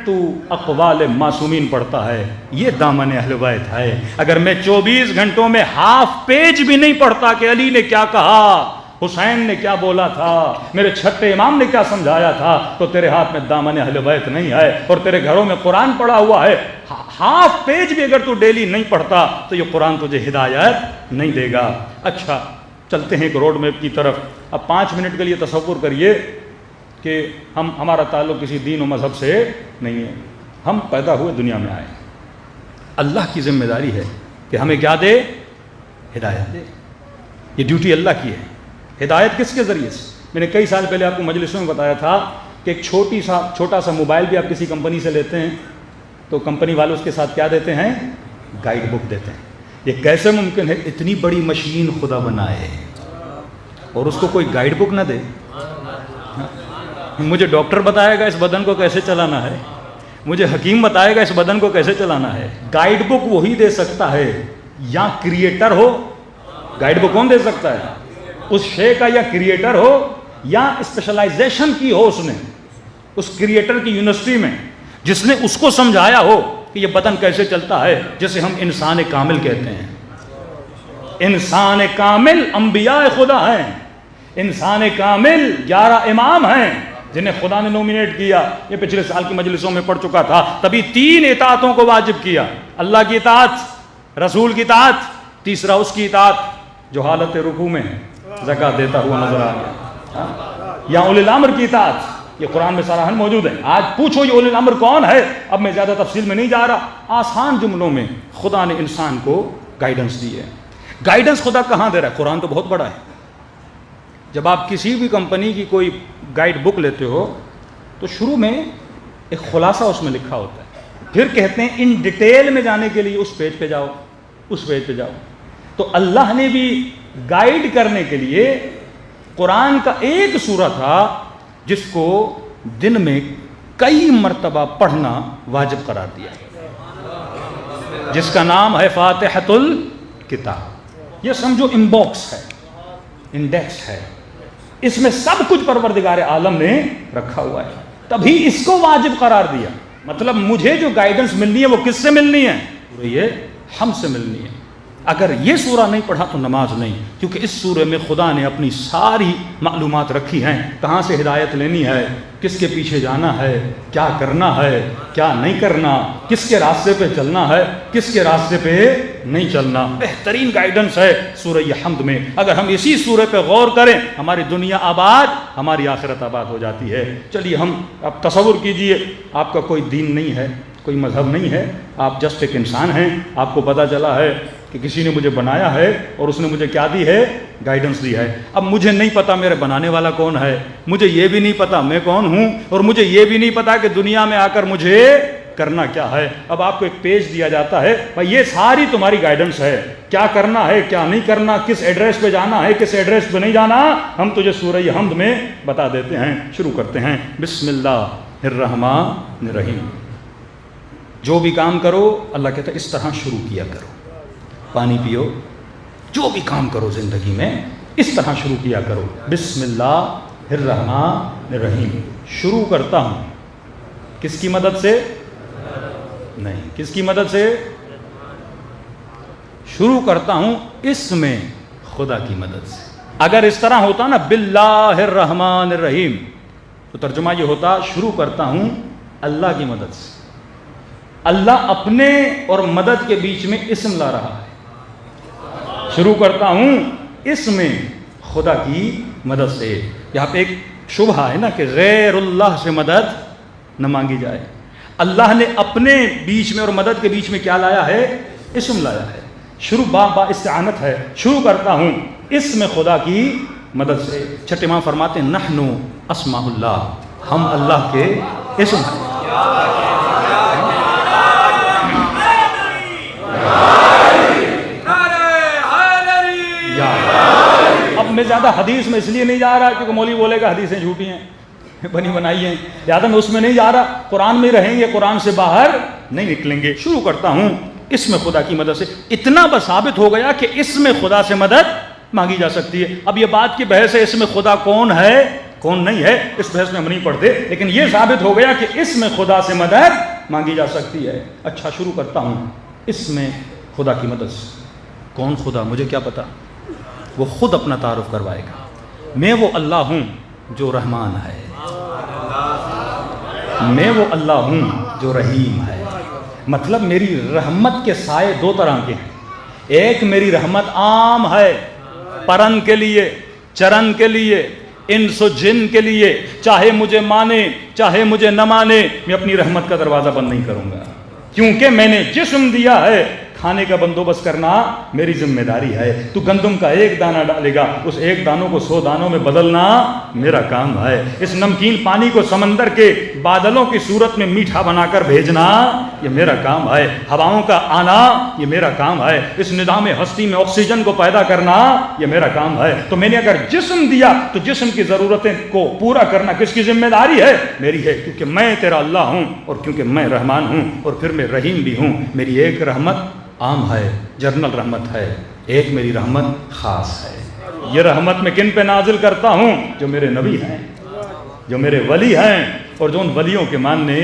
تو اقوال معصومین پڑھتا ہے، یہ دامن اہل بیت ہے۔ اگر میں 24 گھنٹوں میں ہاف پیج بھی نہیں پڑھتا کہ علی نے کیا کہا، حسین نے کیا بولا تھا، میرے چھٹے امام نے کیا سمجھایا تھا، تو تیرے ہاتھ میں دامن اہل بیت نہیں ہے، اور تیرے گھروں میں قرآن پڑھا ہوا ہے۔ ہاف پیج بھی اگر تو ڈیلی نہیں پڑھتا تو یہ قرآن تجھے ہدایت نہیں دے گا۔ اچھا چلتے ہیں ایک روڈ میپ کی طرف۔ اب 5 منٹ کے لیے تصور کریے کہ ہمارا تعلق کسی دین و مذہب سے نہیں ہے، ہم پیدا ہوئے دنیا میں آئے، اللہ کی ذمہ داری ہے کہ ہمیں کیا دے، ہدایت دے۔ یہ ڈیوٹی اللہ کی ہے۔ ہدایت کس کے ذریعے سے؟ میں نے کئی سال پہلے آپ کو مجلسوں میں بتایا تھا کہ ایک چھوٹا سا موبائل بھی آپ کسی کمپنی سے لیتے ہیں تو کمپنی والے اس کے ساتھ کیا دیتے ہیں، گائیڈ بک دیتے ہیں۔ یہ کیسے ممکن ہے اتنی بڑی مشین خدا بنائے اور اس کو کوئی گائیڈ بک نہ دے؟ مجھے ڈاکٹر بتائے گا اس بدن کو کیسے چلانا ہے، مجھے حکیم بتائے گا اس بدن کو کیسے چلانا ہے۔ گائیڈ بک وہی دے سکتا ہے یا کریٹر ہو۔ گائیڈ بک کون دے سکتا ہے؟ اس شے کا یا کریٹر ہو یا اسپیشلائزیشن کی ہو اس نے، اس کریٹر کی یونیورسٹی میں جس نے اس کو سمجھایا ہو کہ یہ بدن کیسے چلتا ہے، جسے ہم انسان کامل کہتے ہیں۔ انسان کامل انبیاء خدا ہیں، انسان کامل 11 امام ہیں جنہیں خدا نے نومینیٹ کیا۔ یہ پچھلے سال کی مجلسوں میں پڑھ چکا تھا۔ تبھی 3 اطاعتوں کو واجب کیا، اللہ کی اطاعت، رسول کی اطاعت، تیسرا اس کی اطاعت جو حالت رکوع میں ہے، زکوٰۃ دیتا ہوا نظر آ گیا، یا اولی الامر کی اطاعت۔ یہ قرآن میں صراحاً موجود ہے۔ آج پوچھو یہ اولی الامر کون ہے، اب میں زیادہ تفصیل میں نہیں جا رہا۔ آسان جملوں میں خدا نے انسان کو گائیڈنس دی ہے۔ گائیڈنس خدا کہاں دے رہا ہے؟ قرآن تو بہت بڑا ہے۔ جب آپ کسی بھی کمپنی کی کوئی گائیڈ بک لیتے ہو تو شروع میں ایک خلاصہ اس میں لکھا ہوتا ہے، پھر کہتے ہیں ان ڈیٹیل میں جانے کے لیے اس پیج پہ جاؤ، اس پیج پہ جاؤ۔ تو اللہ نے بھی گائیڈ کرنے کے لیے قرآن کا ایک سورہ تھا جس کو دن میں کئی مرتبہ پڑھنا واجب قرار دیا، جس کا نام ہے فاتحۃ الکتاب۔ یہ سمجھو انباکس ہے، انڈیکس ہے، اس میں سب کچھ پروردگار عالم نے رکھا ہوا ہے، تبھی اس کو واجب قرار دیا۔ مطلب مجھے جو گائیڈنس ملنی ہے وہ کس سے ملنی ہے؟ یہ ہم سے ملنی ہے۔ اگر یہ سورہ نہیں پڑھا تو نماز نہیں، کیونکہ اس سورہ میں خدا نے اپنی ساری معلومات رکھی ہیں، کہاں سے ہدایت لینی ہے، کس کے پیچھے جانا ہے، کیا کرنا ہے، کیا نہیں کرنا، کس کے راستے پہ چلنا ہے، کس کے راستے پہ نہیں چلنا۔ بہترین گائیڈنس ہے سورہ حمد میں۔ اگر ہم اسی سورہ پہ غور کریں ہماری دنیا آباد، ہماری آخرت آباد ہو جاتی ہے۔ چلیے ہم اب تصور کیجئے آپ کا کوئی دین نہیں ہے، کوئی مذہب نہیں ہے، آپ جسٹ ایک انسان ہیں، آپ کو پتہ چلا ہے کہ کسی نے مجھے بنایا ہے اور اس نے مجھے کیا دی ہے، گائیڈنس دی ہے۔ اب مجھے نہیں پتا میرے بنانے والا کون ہے، مجھے یہ بھی نہیں پتا میں کون ہوں، اور مجھے یہ بھی نہیں پتا کہ دنیا میں آ کر مجھے کرنا کیا ہے۔ اب آپ کو ایک پیج دیا جاتا ہے، بھائی یہ ساری تمہاری گائیڈنس ہے، کیا کرنا ہے کیا نہیں کرنا، کس ایڈریس پہ جانا ہے کس ایڈریس پہ نہیں جانا، ہم تجھے سورہ حمد میں بتا دیتے ہیں۔ شروع کرتے ہیں، بسم اللہ الرحمن الرحیم۔ جو بھی کام کرو اللہ کہتا ہے اس طرح شروع کیا کرو، پانی پیو، جو بھی کام کرو زندگی میں اس طرح شروع کیا کرو۔ بسم اللہ الرحمن الرحیم، شروع کرتا ہوں کس کی مدد سے؟ نہیں، کس کی مدد سے؟ شروع کرتا ہوں اس میں خدا کی مدد سے۔ اگر اس طرح ہوتا نا باللہ الرحمن الرحیم تو ترجمہ یہ ہوتا شروع کرتا ہوں اللہ کی مدد سے۔ اللہ اپنے اور مدد کے بیچ میں اسم لا رہا ہے، شروع کرتا ہوں اس میں خدا کی مدد سے۔ یہاں پہ ایک شبہ ہے نا کہ غیر اللہ سے مدد نہ مانگی جائے۔ اللہ نے اپنے بیچ میں اور مدد کے بیچ میں کیا لایا ہے؟ اسم لایا ہے۔ شروع با استعانت ہے، شروع کرتا ہوں اس میں خدا کی مدد سے۔ چھٹے امام فرماتے ہیں نحنو اسماء اللہ، ہم اللہ کے اسم ہیں۔ اب میں زیادہ حدیث میں اس لیے نہیں جا رہا کیونکہ مولوی بولے گا حدیثیں جھوٹی ہیں، بنی بنائی ہیں، لہٰذا میں اس میں نہیں جا رہا، قرآن میں رہیں گے، قرآن سے باہر نہیں نکلیں گے۔ شروع کرتا ہوں اس میں خدا کی مدد سے۔ اتنا بس ثابت ہو گیا کہ اس میں خدا سے مدد مانگی جا سکتی ہے۔ اب یہ بات کی بحث ہے اس میں خدا کون ہے کون نہیں ہے اس بحث میں ہم نہیں پڑھتے، لیکن یہ ثابت ہو گیا کہ اس میں خدا سے مدد مانگی جا سکتی ہے۔ اچھا شروع کرتا ہوں اس میں خدا کی مدد سے۔ کون خدا؟ مجھے کیا پتا، وہ خود اپنا تعارف کروائے گا۔ میں وہ اللہ ہوں جو رحمان ہے، میں وہ اللہ ہوں جو رحیم ہے۔ مطلب میری رحمت کے سائے دو طرح کے ہیں۔ ایک میری رحمت عام ہے، پرن کے لیے، چرن کے لیے، انس و جن کے لیے، چاہے مجھے مانے چاہے مجھے نہ مانے، میں اپنی رحمت کا دروازہ بند نہیں کروں گا، کیونکہ میں نے جسم دیا ہے، کھانے کا بندوبست کرنا میری ذمہ داری ہے۔ تو گندم کا ایک دانہ ڈالے گا، اس ایک دانوں کو 100 دانوں میں بدلنا میرا کام ہے۔ اس نمکین پانی کو سمندر کے بادلوں کی صورت میں میٹھا بنا کر بھیجنا یہ میرا کام ہے۔ ہواؤں کا آنا یہ میرا کام ہے۔ اس نظام ہستی میں آکسیجن کو پیدا کرنا یہ میرا کام ہے۔ تو میں نے اگر جسم دیا تو جسم کی ضرورتیں کو پورا کرنا کس کی ذمہ داری ہے؟ میری ہے، کیونکہ میں تیرا اللہ ہوں اور کیونکہ میں رحمان ہوں اور پھر میں رحیم بھی ہوں۔ میری ایک رحمت عام ہے، جنرل رحمت ہے، ایک میری رحمت خاص ہے۔ یہ رحمت میں کن پہ نازل کرتا ہوں؟ جو میرے نبی ہیں، جو میرے ولی ہیں اور جو ان ولیوں کے ماننے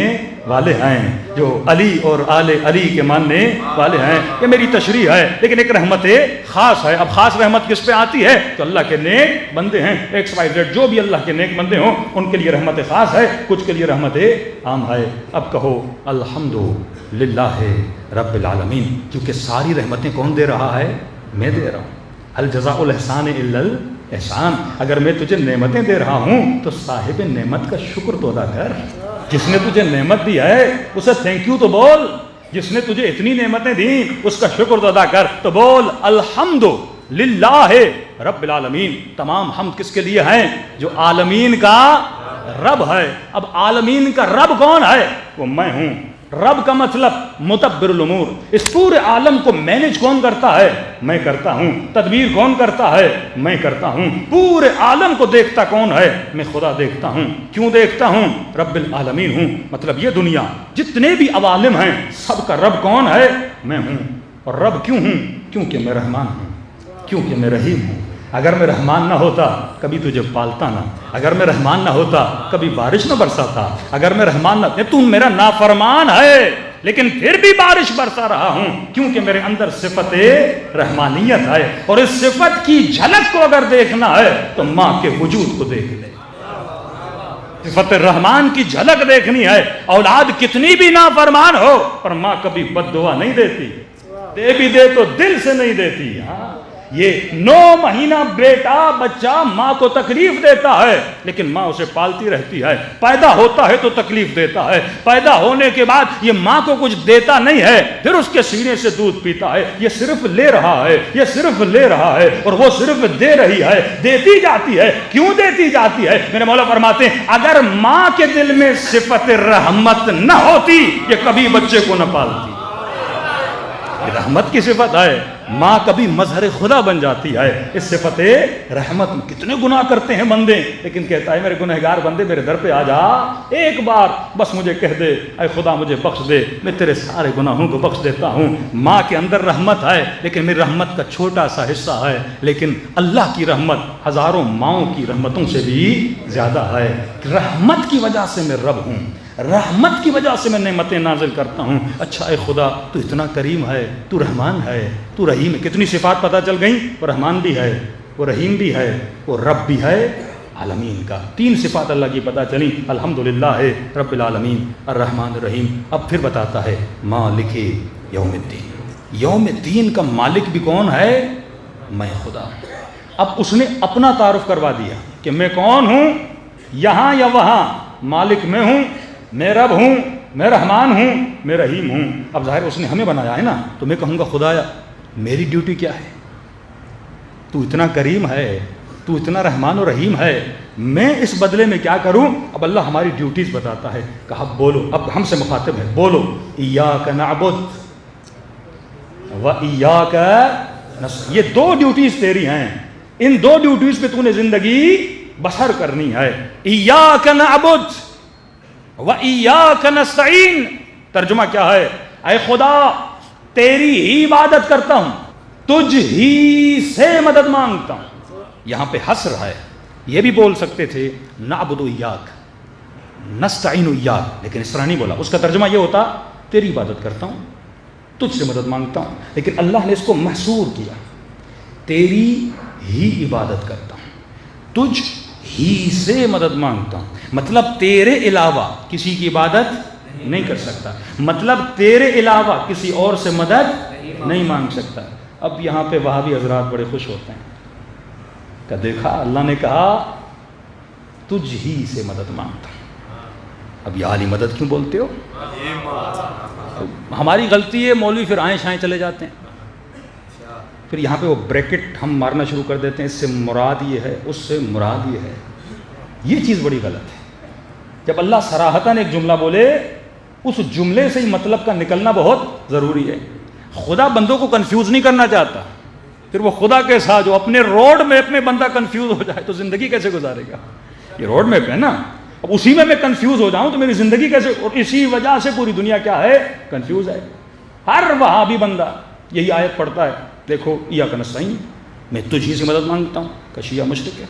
والے ہیں، جو علی اور آل علی کے ماننے والے ہیں۔ یہ میری تشریح ہے، لیکن ایک رحمت خاص ہے۔ اب خاص رحمت کس پہ آتی ہے؟ تو اللہ کے نیک بندے ہیں، XYZ جو بھی اللہ کے نیک بندے ہوں ان کے لیے رحمت خاص ہے، کچھ کے لیے رحمت عام ہے۔ اب کہو الحمدللہ رب العالمین، کیونکہ ساری رحمتیں کون دے رہا ہے؟ میں دے رہا ہوں۔ هل جزاء الاحسان الا الاحسان۔ اگر میں تجھے نعمتیں دے رہا ہوں تو صاحب نعمت کا شکر تو ادا کر۔ جس نے تجھے نعمت دی ہے اسے تھینک یو تو بول، جس نے تجھے اتنی نعمتیں دیں اس کا شکر تو ادا کر۔ تو بول الحمدللہ رب العالمین۔ تمام حمد کس کے لیے ہیں؟ جو عالمین کا رب ہے۔ اب عالمین کا رب کون ہے؟ وہ میں ہوں۔ رب کا مطلب مدبر الامور، اس پورے عالم کو مینج کون کرتا ہے؟ میں کرتا ہوں۔ تدبیر کون کرتا ہے؟ میں کرتا ہوں۔ پورے عالم کو دیکھتا کون ہے؟ میں خدا دیکھتا ہوں۔ کیوں دیکھتا ہوں؟ رب العالمین ہوں۔ مطلب یہ دنیا جتنے بھی عوالم ہیں سب کا رب کون ہے؟ میں ہوں۔ اور رب کیوں ہوں؟ کیونکہ میں رحمان ہوں، کیونکہ میں رحیم ہوں۔ اگر میں رحمان نہ ہوتا کبھی تجھے پالتا نہ، اگر میں رحمان نہ ہوتا کبھی بارش نہ برساتا، اگر میں رحمان نہ، تو میرا نافرمان ہے لیکن پھر بھی بارش برسا رہا ہوں، کیونکہ میرے اندر صفت رحمانیت ہے۔ اور اس صفت کی جھلک کو اگر دیکھنا ہے تو ماں کے وجود کو دیکھ لے۔ صفت رحمان کی جھلک دیکھنی ہے، اولاد کتنی بھی نافرمان ہو پر ماں کبھی بد دعا نہیں دیتی، دے بھی دے تو دل سے نہیں دیتی۔ ہاں، یہ 9 مہینہ بیٹا بچہ ماں کو تکلیف دیتا ہے لیکن ماں اسے پالتی رہتی ہے۔ پیدا ہوتا ہے تو تکلیف دیتا ہے، پیدا ہونے کے بعد یہ ماں کو کچھ دیتا نہیں ہے، پھر اس کے سینے سے دودھ پیتا ہے۔ یہ صرف لے رہا ہے، یہ صرف لے رہا ہے اور وہ صرف دے رہی ہے، دیتی جاتی ہے۔ کیوں دیتی جاتی ہے؟ میرے مولا فرماتے ہیں اگر ماں کے دل میں صفت رحمت نہ ہوتی یہ کبھی بچے کو نہ پالتی۔ رحمت کی صفت ہے، ماں کبھی مظہر خدا بن جاتی ہے۔ اس صفت رحمت میں کتنے گناہ کرتے ہیں بندے، لیکن کہتا ہے میرے گنہگار بندے میرے در پہ آ جا، ایک بار بس مجھے کہہ دے اے خدا مجھے بخش دے، میں تیرے سارے گناہوں کو بخش دیتا ہوں۔ ماں کے اندر رحمت ہے لیکن میری رحمت کا چھوٹا سا حصہ ہے، لیکن اللہ کی رحمت ہزاروں ماؤں کی رحمتوں سے بھی زیادہ ہے۔ رحمت کی وجہ سے میں رب ہوں، رحمت کی وجہ سے میں نعمتیں نازل کرتا ہوں۔ اچھا اے خدا تو اتنا کریم ہے، تو رحمان ہے، تو رحیم ہے۔ کتنی صفات پتہ چل گئیں؟ وہ رحمان بھی ہے، وہ رحیم بھی ہے، وہ رب بھی ہے عالمین کا۔ 3 صفات اللہ کی پتہ چلی، الحمدللہ ہے رب العالمین، الرحمن الرحیم۔ اب پھر بتاتا ہے مالک یوم الدین، یوم الدین کا مالک بھی کون ہے؟ میں خدا۔ اب اس نے اپنا تعارف کروا دیا کہ میں کون ہوں، یہاں یا وہاں مالک میں ہوں، میں رب ہوں، میں رحمان ہوں، میں رحیم ہوں۔ اب ظاہر اس نے ہمیں بنایا ہے نا، تو میں کہوں گا خدایا میری ڈیوٹی کیا ہے؟ تو اتنا کریم ہے، تو اتنا رحمان و رحیم ہے، میں اس بدلے میں کیا کروں؟ اب اللہ ہماری ڈیوٹیز بتاتا ہے، کہا بولو، اب ہم سے مخاطب ہے، بولو ایاک نعبد و ایاک نستعین۔ یہ 2 ڈیوٹیز تیری ہیں، ان 2 ڈیوٹیز پہ تو نے زندگی بسر کرنی ہے۔ ایاک نعبد و ایاک نستعین، ترجمہ کیا ہے؟ اے خدا تیری ہی عبادت کرتا ہوں، تجھ ہی سے مدد مانگتا ہوں۔ یہاں پہ حسر ہے، یہ بھی بول سکتے تھے نعبد ایاک نستعین ایاک، لیکن اس طرح نہیں بولا. اس کا ترجمہ یہ ہوتا تیری عبادت کرتا ہوں، تجھ سے مدد مانگتا ہوں. لیکن اللہ نے اس کو محصور کیا، تیری ہی عبادت کرتا ہوں، تجھ ہی سے مدد مانگتا ہوں. مطلب تیرے علاوہ کسی کی عبادت نہیں کر سکتا، مطلب تیرے علاوہ کسی اور سے مدد نہیں مانگ سکتا. اب یہاں پہ وہابی حضرات بڑے خوش ہوتے ہیں کہ دیکھا اللہ نے کہا تجھ ہی سے مدد مانگتا ہوں. اب یہ عالی مدد کیوں بولتے ہو؟ ہماری غلطی ہے، مولوی پھر آئیں شائیں چلے جاتے ہیں، پھر یہاں پہ وہ بریکٹ ہم مارنا شروع کر دیتے ہیں، اس سے مراد یہ ہے، اس سے مراد یہ ہے. یہ چیز بڑی غلط ہے. جب اللہ صراحتاً ایک جملہ بولے اس جملے سے ہی مطلب کا نکلنا بہت ضروری ہے. خدا بندوں کو کنفیوز نہیں کرنا چاہتا، پھر وہ خدا کے ساتھ جو اپنے روڈ میپ میں بندہ کنفیوز ہو جائے تو زندگی کیسے گزارے گا؟ یہ روڈ میپ ہے نا، اب اسی میں کنفیوز ہو جاؤں تو میری زندگی کیسے؟ اور اسی وجہ سے پوری دنیا کیا ہے؟ کنفیوز ہے. ہر وہابی بندہ یہی آیت پڑھتا ہے، دیکھو ایاک نستعین، میں تجھی سے مدد مانگتا ہوں، کہ شیعہ مشرک ہے.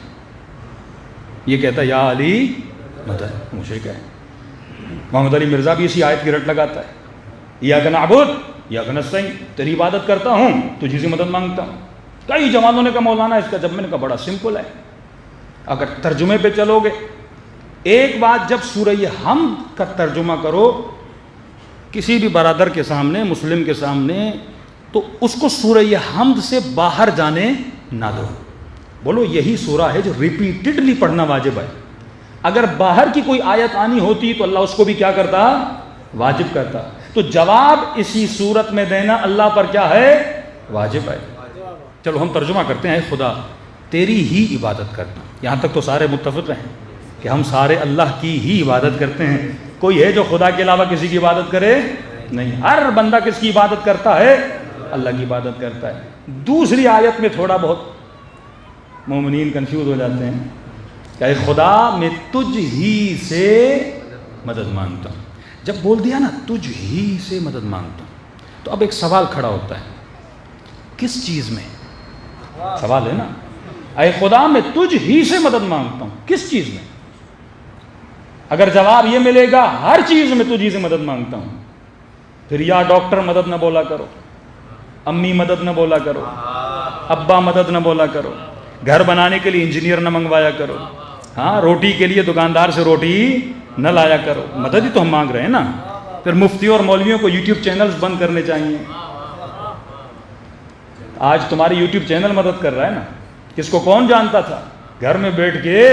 یہ کہتا ہے یا علی مدد، مشرک ہے. محمد علی مرزا بھی اسی آیت کی رٹ لگاتا ہے، ایاک نعبد ایاک نستعین، تیری عبادت کرتا ہوں، تجھی سے مدد مانگتا ہوں. کئی جوانوں نے کہا مولانا اس کا، جب میں نے کہا بڑا سمپل ہے. اگر ترجمے پہ چلو گے، ایک بات جب سورہ حمد کا ترجمہ کرو کسی بھی برادر کے سامنے، مسلم کے سامنے، تو اس کو سورہ حمد سے باہر جانے نہ دو. بولو یہی سورہ ہے جو ریپیٹڈلی پڑھنا واجب ہے. اگر باہر کی کوئی آیت آنی ہوتی تو اللہ اس کو بھی کیا کرتا؟ واجب کرتا. تو جواب اسی صورت میں دینا اللہ پر کیا ہے؟ واجب ہے. چلو ہم ترجمہ کرتے ہیں، خدا تیری ہی عبادت کرتا. یہاں تک تو سارے متفق ہیں کہ ہم سارے اللہ کی ہی عبادت کرتے ہیں. کوئی ہے جو خدا کے علاوہ کسی کی عبادت کرے؟ نہیں. ہر بندہ کس کی عبادت کرتا ہے؟ اللہ کی عبادت کرتا ہے. دوسری آیت میں تھوڑا بہت مومنین کنفیوز ہو جاتے ہیں کہ خدا میں تجھ ہی سے مدد مانگتا ہوں. جب بول دیا نا تجھ ہی سے مدد مانگتا ہوں، تو اب ایک سوال کھڑا ہوتا ہے، کس چیز میں؟ سوال ہے نا، اے خدا میں تجھ ہی سے مدد مانگتا ہوں، کس چیز میں؟ اگر جواب یہ ملے گا ہر چیز میں تجھ ہی سے مدد مانگتا ہوں، پھر یا ڈاکٹر مدد نہ بولا کرو، امی مدد نہ بولا کرو، ابا مدد نہ بولا کرو، گھر بنانے کے لیے انجینئر نہ منگوایا کرو، ہاں روٹی کے لیے دکاندار سے روٹی نہ لایا کرو. مدد ہی تو ہم مانگ رہے ہیں نا. پھر مفتی اور مولویوں کو یوٹیوب چینلز بند کرنے چاہیے. آج تمہاری یوٹیوب چینل مدد کر رہا ہے نا. کس کو کون جانتا تھا؟ گھر میں بیٹھ کے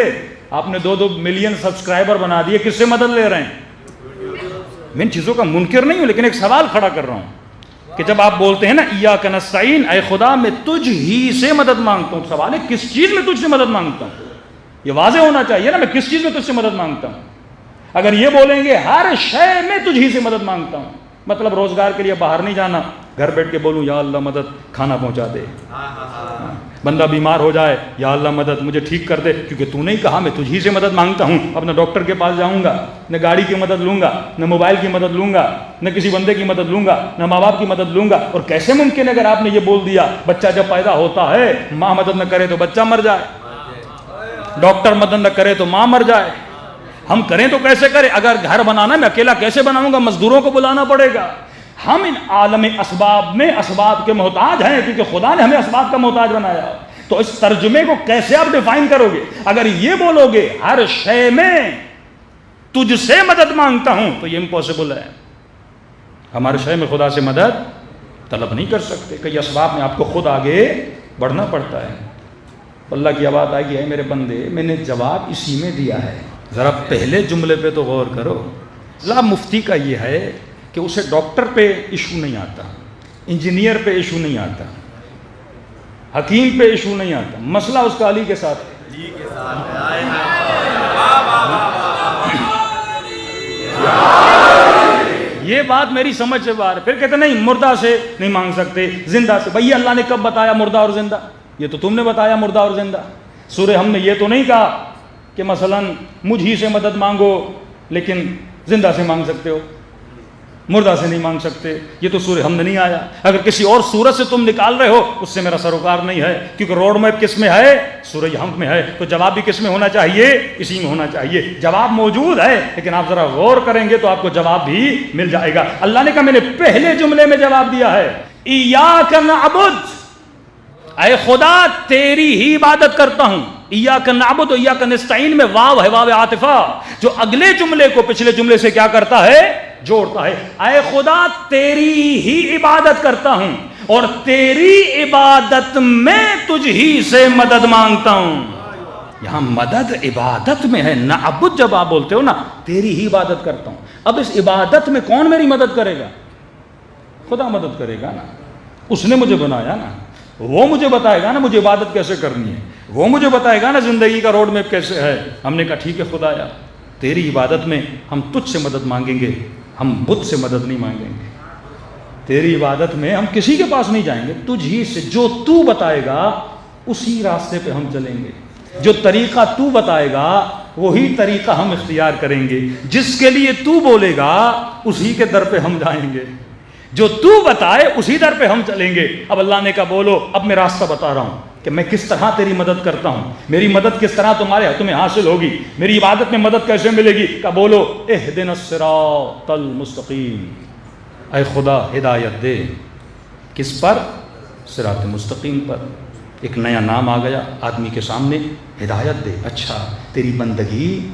آپ نے 2 ملین سبسکرائبر بنا دیے، کس سے مدد لے رہے ہیں؟ میں ان چیزوں کا منکر نہیں ہوں، لیکن ایک سوال کھڑا کر رہا ہوں کہ جب آپ بولتے ہیں نا ایاک نستعین، اے خدا میں تجھ ہی سے مدد مانگتا ہوں، سوال ہے کس چیز میں تجھ سے مدد مانگتا ہوں؟ یہ واضح ہونا چاہیے نا، میں کس چیز میں تجھ سے مدد مانگتا ہوں. اگر یہ بولیں گے ہر شے میں تجھ ہی سے مدد مانگتا ہوں، مطلب روزگار کے لیے باہر نہیں جانا، گھر بیٹھ کے بولوں یا اللہ مدد کھانا پہنچا دے، بندہ بیمار ہو جائے یا اللہ مدد مجھے ٹھیک کر دے، کیونکہ تو نہیں کہا میں تجھ ہی سے مدد مانگتا ہوں. اب نہ ڈاکٹر کے پاس جاؤں گا، نہ گاڑی کی مدد لوں گا، نہ موبائل کی مدد لوں گا، نہ کسی بندے کی مدد لوں گا، نہ ماں باپ کی مدد لوں گا. اور کیسے ممکن ہے اگر آپ نے یہ بول دیا بچہ جب پیدا ہوتا ہے ماں مدد نہ کرے تو بچہ مر جائے، ڈاکٹر مدد نہ کرے تو ماں مر جائے. ہم کریں تو کیسے کریں؟ اگر گھر بنانا میں اکیلا کیسے بناؤں گا؟ مزدوروں کو بلانا پڑے گا. ہم ان عالم اسباب میں اسباب کے محتاج ہیں، کیونکہ خدا نے ہمیں اسباب کا محتاج بنایا. تو اس ترجمے کو کیسے آپ ڈیفائن کرو گے؟ اگر یہ بولو گے ہر شے میں تجھ سے مدد مانگتا ہوں تو یہ امپاسبل ہے. ہمارے شے میں خدا سے مدد طلب نہیں کر سکتے. کئی اسباب میں آپ کو خود آگے بڑھنا پڑتا ہے. اللہ کی آواز آئی ہے میرے بندے، میں نے جواب اسی میں دیا ہے، ذرا پہلے جملے پہ تو غور کرو. لا مفتی کا یہ ہے کہ اسے ڈاکٹر پہ ایشو نہیں آتا، انجینئر پہ ایشو نہیں آتا، حکیم پہ ایشو نہیں آتا، مسئلہ اس کا علی کے ساتھ ہے. یہ بات میری سمجھ سے باہر. پھر کہتے نہیں مردہ سے نہیں مانگ سکتے، زندہ سے. بھئی اللہ نے کب بتایا مردہ اور زندہ؟ یہ تو تم نے بتایا مردہ اور زندہ. سورہ ہم نے یہ تو نہیں کہا کہ مثلا مجھ ہی سے مدد مانگو لیکن زندہ سے مانگ سکتے ہو. مردہ سے نہیں مانگ سکتے، یہ تو سورہ حمد نہیں آیا۔ اگر کسی اور سورت سے تم نکال رہے ہو اس سے میرا سروکار نہیں ہے، کیونکہ روڈ میپ کس میں ہے؟ سورہ حمد میں ہے۔ تو جواب بھی کس میں ہونا چاہیے؟ اسی میں ہونا چاہیے۔ جواب موجود ہے، لیکن آپ ذرا غور کریں گے تو آپ کو جواب بھی مل جائے گا۔ اللہ نے کہا میں نے پہلے جملے میں جواب دیا ہے، ایاک نعبد، اے خدا تیری ہی عبادت کرتا ہوں۔ ایاک نعبد و ایاک نستعین میں واو ہے، واو عاطفہ، جو اگلے جملے کو پچھلے جملے سے کیا کرتا ہے؟ جوڑتا ہے۔ اے خدا تیری ہی عبادت کرتا ہوں اور تیری عبادت میں تجھ ہی سے مدد مانگتا ہوں۔ یہاں مدد عبادت میں ہے، نعبد جب آپ بولتے ہو نا، تیری ہی عبادت کرتا ہوں۔ اب اس عبادت میں کون میری مدد کرے گا؟ خدا مدد کرے گا نا، اس نے مجھے بنایا نا، وہ مجھے بتائے گا نا مجھے عبادت کیسے کرنی ہے، وہ مجھے بتائے گا نا زندگی کا روڈ میپ کیسے ہے۔ ہم نے کہا ٹھیک ہے خدایا، تیری عبادت میں ہم تجھ سے مدد مانگیں گے، ہم بت سے مدد نہیں مانگیں گے۔ تیری عبادت میں ہم کسی کے پاس نہیں جائیں گے، تجھ ہی سے، جو تو بتائے گا اسی راستے پہ ہم چلیں گے، جو طریقہ تو بتائے گا وہی طریقہ ہم اختیار کریں گے، جس کے لیے تو بولے گا اسی کے در پہ ہم جائیں گے، جو تو بتائے اسی در پہ ہم چلیں گے۔ اب اللہ نے کہا بولو، اب میں راستہ بتا رہا ہوں کہ میں کس طرح تیری مدد کرتا ہوں، میری مدد کس طرح تمہیں حاصل ہوگی، میری عبادت میں مدد کیسے ملے گی۔ کہا بولو اہدنا الصراط المستقیم، اے خدا ہدایت دے، کس پر؟ صراط مستقیم پر۔ ایک نیا نام آ گیا آدمی کے سامنے، ہدایت دے۔ اچھا تیری بندگی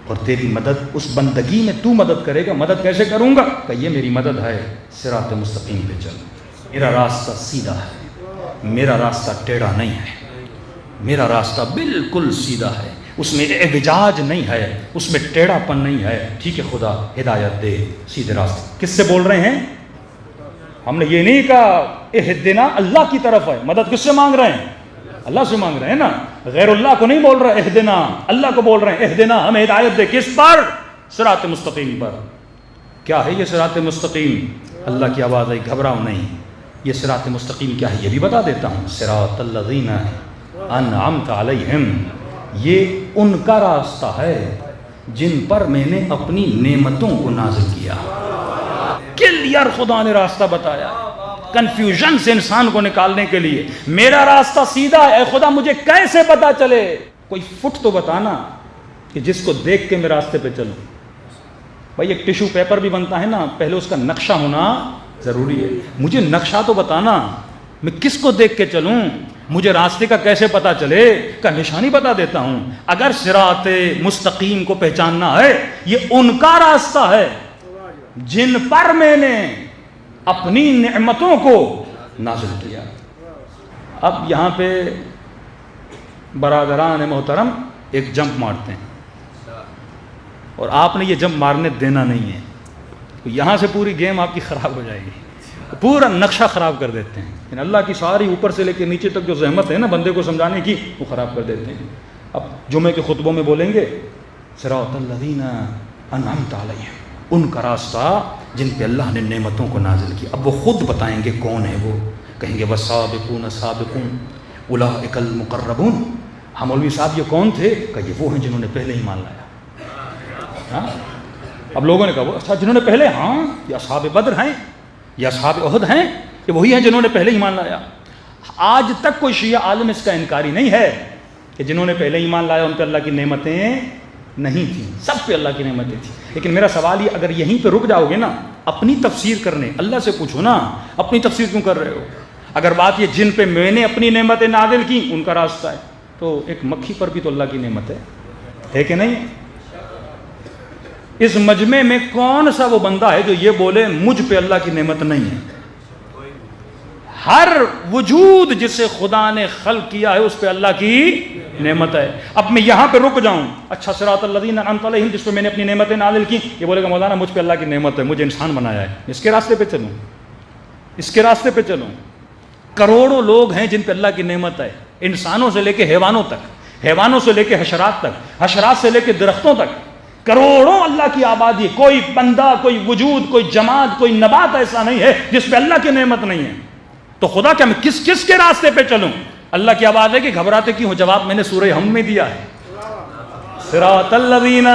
اور تیری مدد، اس بندگی میں تو مدد کرے گا، مدد کیسے کروں گا؟ کہ یہ میری مدد ہے، صراط مستقیم پہ چل، میرا راستہ سیدھا ہے، میرا راستہ ٹیڑھا نہیں ہے، میرا راستہ بالکل سیدھا ہے، اس میں اعوجاج نہیں ہے، اس میں ٹیڑھا پن نہیں ہے۔ ٹھیک ہے خدا ہدایت دے، سیدھے راستے۔ کس سے بول رہے ہیں؟ ہم نے یہ نہیں کہا اہدنا اللہ کی طرف ہے، مدد کس سے مانگ رہے ہیں؟ اللہ سے مانگ رہے ہیں نا، غیر اللہ کو نہیں بول رہے اہدنا، اللہ کو بول رہے ہیں اہدنا، ہمیں ہدایت دے، کس پر؟ صراط مستقیم پر۔ کیا ہے یہ صراط مستقیم؟ اللہ کی آواز ہے، گھبراؤ نہیں، یہ صراط مستقیم کیا ہے یہ بھی بتا دیتا ہوں۔ صراط الذین انعمت علیہم، یہ ان کا راستہ ہے جن پر میں نے اپنی نعمتوں کو نازل کیا۔ کلیئر خدا نے راستہ بتایا، کنفیوژن سے انسان کو نکالنے کے لیے۔ میرا راستہ سیدھا ہے، اے خدا مجھے کیسے پتا چلے؟ کوئی فٹ تو بتانا کہ جس کو دیکھ کے میں راستے پہ چلوں۔ بھائی ایک ٹیشو پیپر بھی بنتا ہے نا، پہلے اس کا نقشہ ہونا ضروری ہے۔ مجھے نقشہ تو بتانا، میں کس کو دیکھ کے چلوں، مجھے راستے کا کیسے پتا چلے؟ کا نشانی بتا دیتا ہوں۔ اگر صراط مستقیم کو پہچاننا ہے، یہ ان کا راستہ ہے جن پر میں نے اپنی نعمتوں کو نازل کیا۔ اب یہاں پہ برادران محترم ایک جمپ مارتے ہیں اور آپ نے یہ جمپ مارنے دینا نہیں ہے، یہاں سے پوری گیم آپ کی خراب ہو جائے گی، پورا نقشہ خراب کر دیتے ہیں۔ یعنی اللہ کی ساری اوپر سے لے کے نیچے تک جو زحمت ہے نا بندے کو سمجھانے کی، وہ خراب کر دیتے ہیں۔ اب جمعے کے خطبوں میں بولیں گے صراط الذین انعمت علیہم، ان کا راستہ جن پہ اللہ نے نعمتوں کو نازل کیا۔ اب وہ خود بتائیں گے کون ہے وہ، کہیں گے والسابقون السابقون اولئک المقربون۔ ہم مولوی صاحب یہ کون تھے؟ کہ یہ وہ ہیں جنہوں نے پہلے ایمان لایا۔ ہاں اب لوگوں نے کہا اچھا جنہوں نے پہلے، ہاں یہ اصحاب بدر ہیں، یہ اصحاب احد ہیں، یہ وہی ہیں جنہوں نے پہلے ایمان لایا۔ آج تک کوئی شیعہ عالم اس کا انکاری نہیں ہے کہ جنہوں نے پہلے ایمان لایا ان پہ اللہ کی نعمتیں نہیں تھیں، سب پہ اللہ کی نعمتیں تھیں۔ لیکن میرا سوال یہ، اگر یہیں پہ رک جاؤ گے نا اپنی تفسیر کرنے، اللہ سے پوچھو نا اپنی تفسیر کیوں کر رہے ہو؟ اگر بات یہ جن پہ میں نے اپنی نعمتیں نازل کی ان کا راستہ ہے، تو ایک مکھی پر بھی تو اللہ کی نعمت ہے کہ نہیں؟ اس مجمع میں کون سا وہ بندہ ہے جو یہ بولے مجھ پہ اللہ کی نعمت نہیں ہے؟ ہر وجود جسے خدا نے خلق کیا ہے اس پہ اللہ کی نعمت ہے۔ اب میں یہاں پہ رک جاؤں، اچھا صراط الذین انعمت علیہم جس پہ میں نے اپنی نعمتیں نازل کی، یہ بولے گا مولانا مجھ پہ اللہ کی نعمت ہے، مجھے انسان بنایا ہے، اس کے راستے پہ چلوں، اس کے راستے پہ چلوں۔ کروڑوں لوگ ہیں جن پہ اللہ کی نعمت ہے، انسانوں سے لے کے حیوانوں تک، حیوانوں سے لے کے حشرات تک، حشرات سے لے کے درختوں تک، کروڑوں اللہ کی آبادی، کوئی بندہ، کوئی وجود، کوئی جماعت، کوئی نبات ایسا نہیں ہے جس پہ اللہ کی نعمت نہیں ہے۔ تو خدا کیا میں کس کس کے راستے پہ چلوں؟ اللہ کی آواز ہے کہ گھبراتے کیوں ہو؟ جواب میں نے سورہ حمد میں دیا ہے، صراط الذین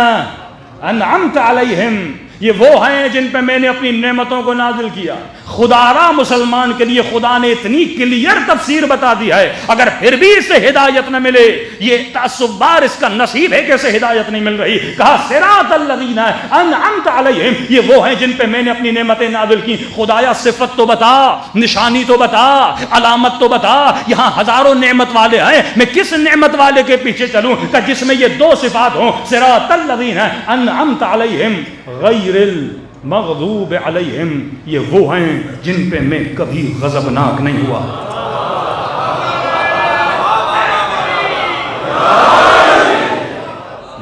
انعمت علیہم، یہ وہ ہیں جن پہ میں نے اپنی نعمتوں کو نازل کیا. خدارا مسلمان کے لیے خدا نے اتنی کلیئر تفسیر بتا دی ہے, اگر پھر بھی اسے ہدایت نہ ملے, یہ تعصب بار اس کا نصیب ہے کہ اسے ہدایت نہیں مل رہی. کہا صراط الذین انعمت علیہم, یہ وہ ہیں جن پہ میں نے اپنی نعمتیں نازل کی. خدایا صفت تو بتا, نشانی تو بتا, علامت تو بتا. یہاں ہزاروں نعمت والے ہیں, میں کس نعمت والے کے پیچھے چلوں کہ جس میں یہ دو صفات ہوں, صراط الذین انعمت علیہم غیر المغضوب علیہم, یہ وہ ہیں جن پہ میں کبھی غضبناک نہیں ہوا.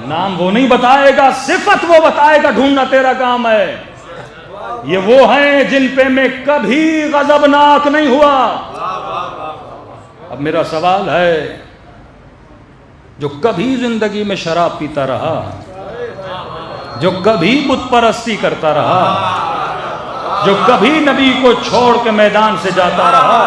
نام وہ نہیں بتائے گا, صفت وہ بتائے گا, ڈھونڈنا تیرا کام ہے. یہ وہ ہیں جن پہ میں کبھی غضبناک نہیں ہوا. اب میرا سوال ہے, جو کبھی زندگی میں شراب پیتا رہا, جو کبھی بت پرستی کرتا رہا, جو کبھی نبی کو چھوڑ کے میدان سے جاتا رہا,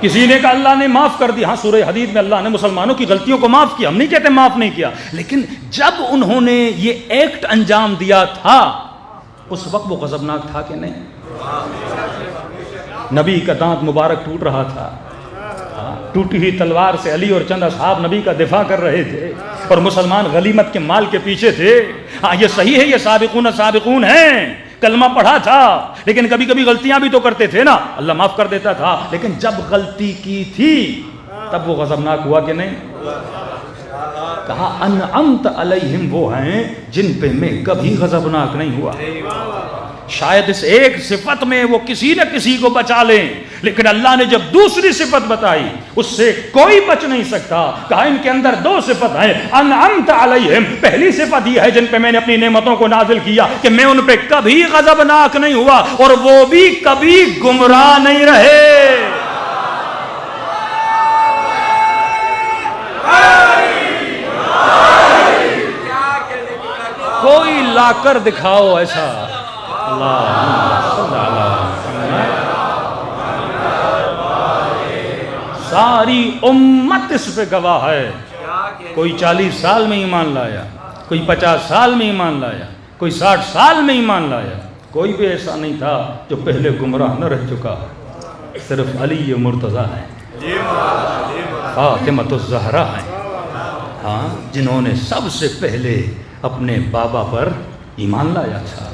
کسی نے کہا اللہ نے معاف کر دی. ہاں سورہ حدید میں اللہ نے مسلمانوں کی غلطیوں کو معاف کیا, ہم نہیں کہتے معاف نہیں کیا, لیکن جب انہوں نے یہ ایکٹ انجام دیا تھا اس وقت وہ غضبناک تھا کہ نہیں؟ نبی کا دانت مبارک ٹوٹ رہا تھا, ٹوٹی ہوئی تلوار سے علی اور چند اصحاب نبی کا دفاع کر رہے تھے, اور مسلمان غنیمت کے مال کے پیچھے تھے. ہاں یہ صحیح ہے, یہ سابقون ہیں, کلمہ پڑھا تھا, لیکن کبھی کبھی غلطیاں بھی تو کرتے تھے نا, اللہ معاف کر دیتا تھا. لیکن جب غلطی کی تھی تب وہ غضبناک ہوا کہ نہیں؟ کہا انعمت علیہم, وہ ہیں جن پہ میں کبھی غضبناک نہیں ہوا. شاید اس ایک صفت میں وہ کسی نہ کسی کو بچا لیں, لیکن اللہ نے جب دوسری صفت بتائی اس سے کوئی بچ نہیں سکتا. کہا ان کے اندر دو صفت ہیں, انعمت علیہم, پہلی صفت یہ ہے جن پہ میں نے اپنی نعمتوں کو نازل کیا کہ میں ان پہ کبھی غضبناک نہیں ہوا, اور وہ بھی کبھی گمراہ نہیں رہے. کوئی لا کر دکھاؤ ایسا. ساری امت اس پہ گواہ ہے. کوئی 40 سال میں ایمان لایا, کوئی 50 سال میں ایمان لایا, کوئی 60 سال میں ایمان لایا, کوئی بھی ایسا نہیں تھا جو پہلے گمراہ نہ رہ چکا. صرف علی مرتضیٰ ہیں, فاطمۃ الزہرا ہیں, ہاں جنہوں نے سب سے پہلے اپنے بابا پر ایمان لایا تھا.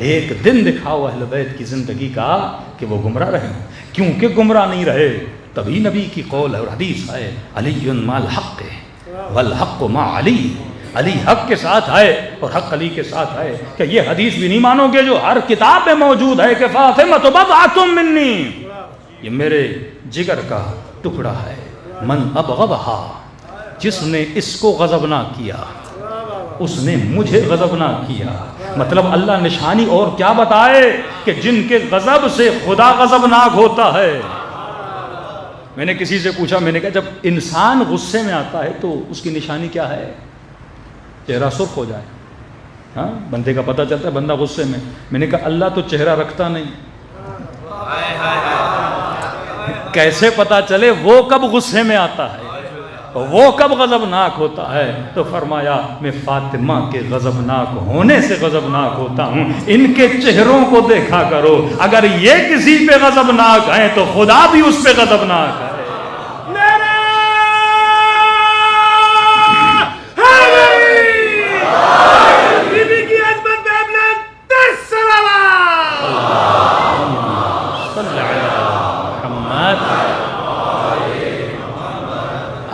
ایک دن دکھاؤ اہل بیت کی زندگی کا کہ وہ گمراہ رہے, کیونکہ گمراہ نہیں رہے تبھی نبی کی قول ہے اور حدیث ہے, علی مع الحق والحق مع علی, علی حق کے ساتھ ہے اور حق علی کے ساتھ ہے. کہ یہ حدیث بھی نہیں مانو گے جو ہر کتاب میں موجود ہے کہ فاطمہ بضعۃ منی, یہ میرے جگر کا ٹکڑا ہے. من ابغضھا, جس نے اس کو غضبناک کیا اس نے مجھے غضبناک کیا. مطلب اللہ نشانی اور کیا بتائے کہ جن کے غضب سے خدا غضبناک ہوتا ہے. میں نے کسی سے پوچھا, میں نے کہا جب انسان غصے میں آتا ہے تو اس کی نشانی کیا ہے؟ چہرہ سرخ ہو جائے, ہاں بندے کا پتہ چلتا ہے بندہ غصے میں. میں نے کہا اللہ تو چہرہ رکھتا نہیں, کیسے پتہ چلے وہ کب غصے میں آتا ہے, وہ کب غضبناک ہوتا ہے؟ تو فرمایا میں فاطمہ کے غضبناک ہونے سے غضبناک ہوتا ہوں, ان کے چہروں کو دیکھا کرو, اگر یہ کسی پہ غضبناک ہیں تو خدا بھی اس پہ غضبناک ہے.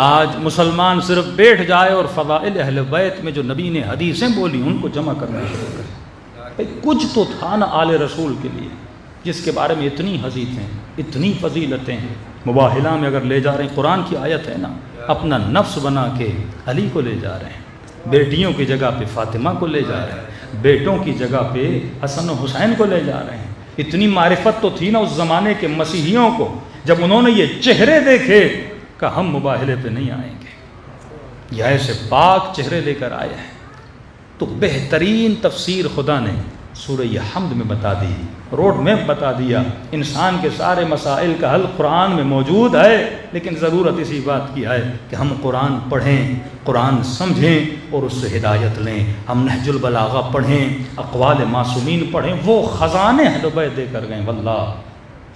آج مسلمان صرف بیٹھ جائے اور فضائل اہل بیت میں جو نبی نے حدیثیں بولی ان کو جمع کرنا شروع کرے. کچھ تو تھا نا آل رسول کے لیے جس کے بارے میں اتنی حدیثیں, اتنی فضیلتیں ہیں. مباہلہ میں اگر لے جا رہے ہیں, قرآن کی آیت ہے نا, اپنا نفس بنا کے علی کو لے جا رہے ہیں, بیٹیوں کی جگہ پہ فاطمہ کو لے جا رہے ہیں, بیٹوں کی جگہ پہ حسن و حسین کو لے جا رہے ہیں. اتنی معرفت تو تھی نا اس زمانے کے مسیحیوں کو, جب انہوں نے یہ چہرے دیکھے کہ ہم مباہلے پہ نہیں آئیں گے, یہ ایسے پاک چہرے لے کر آئے ہیں. تو بہترین تفسیر خدا نے سورہ حمد میں بتا دی، روڈ میپ بتا دیا، انسان کے سارے مسائل کا حل قرآن میں موجود ہے، لیکن ضرورت اسی بات کی ہے کہ ہم قرآن پڑھیں، قرآن سمجھیں اور اس سے ہدایت لیں۔ ہم نہج البلاغہ پڑھیں، اقوال معصومین پڑھیں، وہ خزانے اہل بیت دے کر گئے۔ واللہ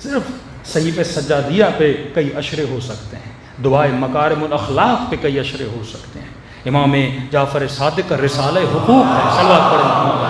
صرف صحیفہ سجادیہ پہ کئی اشرے ہو سکتے ہیں، دعائے مکارم الاخلاق پہ کئی اشرے ہو سکتے ہیں، امام جعفر صادق کا رسالہ حقوق ہے، صلوات پڑھیں۔